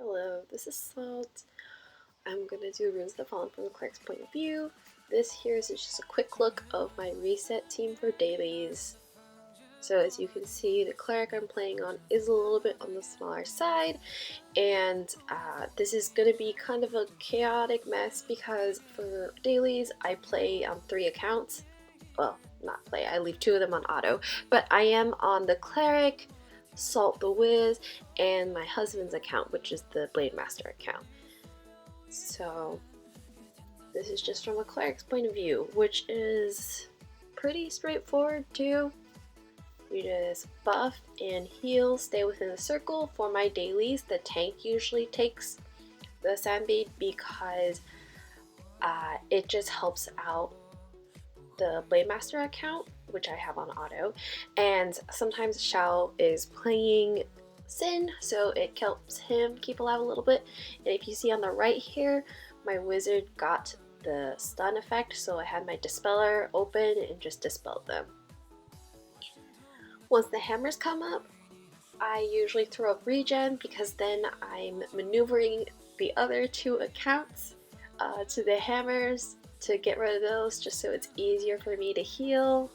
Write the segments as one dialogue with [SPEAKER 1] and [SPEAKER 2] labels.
[SPEAKER 1] Hello, this is Salt. I'm going to do runes that fallen from the Cleric's point of view. This here is just a quick look of my reset team for dailies. So as you can see, the Cleric I'm playing on is a little bit on the smaller side, and this is going to be kind of a chaotic mess because for dailies I play on 3 accounts. Well, not play, I leave 2 of them on auto, but I am on the Cleric, Salt the Wiz, and my husband's account, which is the Blade Master account. So this is just from a Cleric's point of view, which is pretty straightforward too. You just buff and heal, stay within the circle. For my dailies, the tank usually takes the Sandbade because it just helps out the Blade Master account, which I have on auto, and sometimes Shao is playing Sin, so it helps him keep alive a little bit. And if you see on the right here, my wizard got the stun effect, so I had my Dispeller open and just dispelled them. Once the hammers come up, I usually throw up regen because then I'm maneuvering the other 2 accounts to the hammers to get rid of those, just so it's easier for me to heal.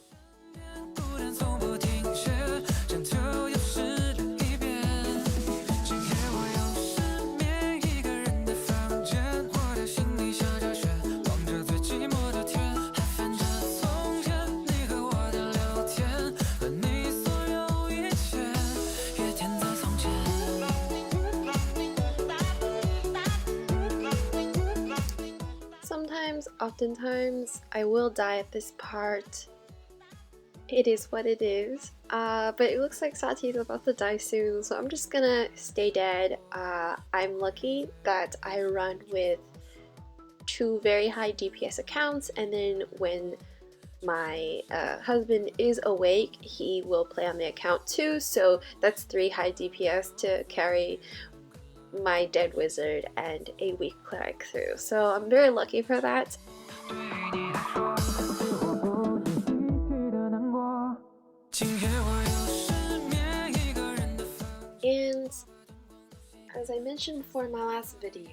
[SPEAKER 1] Oftentimes, I will die at this part. It is what it is. But it looks like Sati is about to die soon, so I'm just gonna stay dead. I'm lucky that I run with 2 very high DPS accounts, and then when my husband is awake, he will play on the account too, so that's 3 high DPS to carry my dead wizard and a weak cleric through. So I'm very lucky for that. And as I mentioned before in my last video,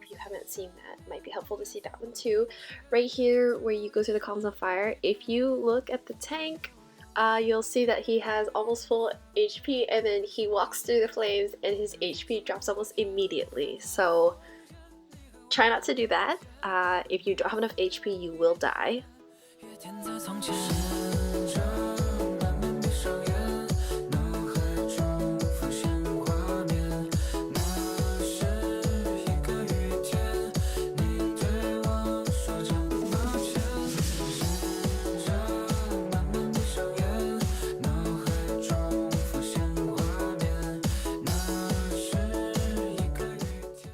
[SPEAKER 1] if you haven't seen that, it might be helpful to see that one too. Right here where you go through the columns of fire, if you look at the tank, you'll see that he has almost full HP, and then he walks through the flames and his HP drops almost immediately. So try not to do that. If you don't have enough HP, you will die.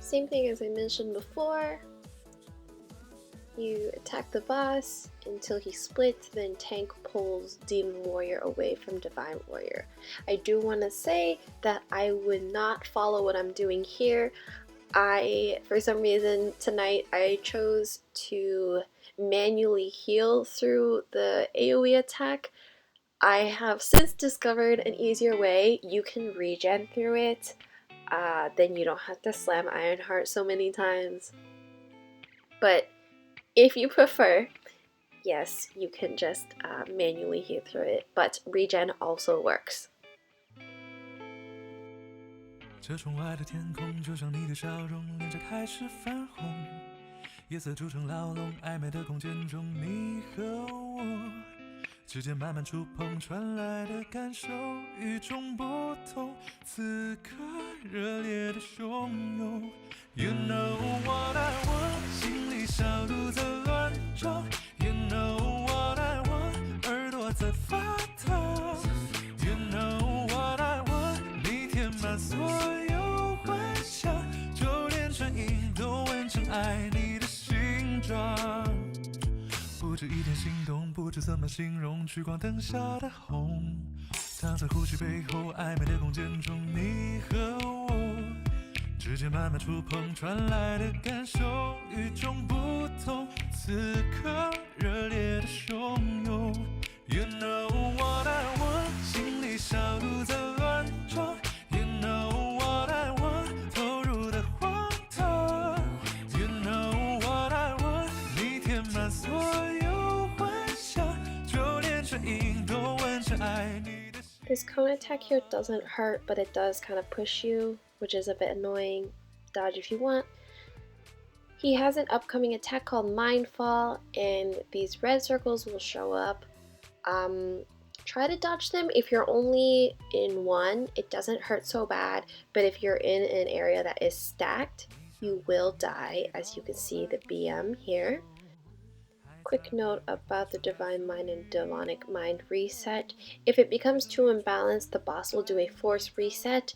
[SPEAKER 1] Same thing as I mentioned before. You attack the boss until he splits, then tank pulls Demon Warrior away from Divine Warrior. I do want to say that I would not follow what I'm doing here. For some reason tonight, I chose to manually heal through the AoE attack. I have since discovered an easier way. You can regen through it. Then you don't have to slam Ironheart so many times. But if you prefer, yes, you can just manually heal through it, but regen also works. 这窗外的天空就像你的笑容脸颊开始泛红夜色筑成牢笼暧昧的空间中你和我指尖慢慢触碰传来的感受与众不同此刻热烈的汹涌 You know what I want 心里小鹿在乱撞 You know what I want 耳朵在发烫 You know what I want 你填满所有幻想就连唇印都纹成爱你的形状不止一点心动不知怎么形容聚光灯下的红藏在呼吸背后暧昧的空间中你和我指尖慢慢触碰传来的感受与众不同此刻热烈的汹涌 You know what I want 心里小鹿在乱撞 You know what I want 投入 His cone attack here doesn't hurt, but it does kind of push you, which is a bit annoying. Dodge if you want. He has an upcoming attack called Mindfall, and these red circles will show up. Try to dodge them. If you're only in one, it doesn't hurt so bad, but if you're in an area that is stacked, you will die, as you can see the BM here. Quick note about the Divine Mind and Demonic Mind reset. If it becomes too imbalanced, the boss will do a force reset,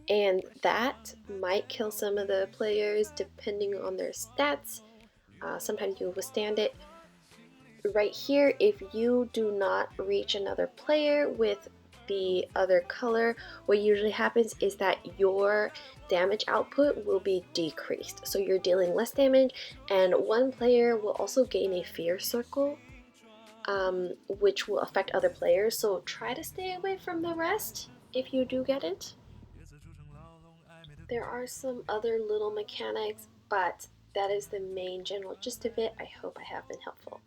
[SPEAKER 1] and that might kill some of the players depending on their stats. Sometimes you'll withstand it. Right here, if you do not reach another player with the other color, what usually happens is that your damage output will be decreased. So you're dealing less damage, and one player will also gain a fear circle, which will affect other players. So try to stay away from the rest if you do get it. There are some other little mechanics, but that is the main general gist of it. I hope I have been helpful.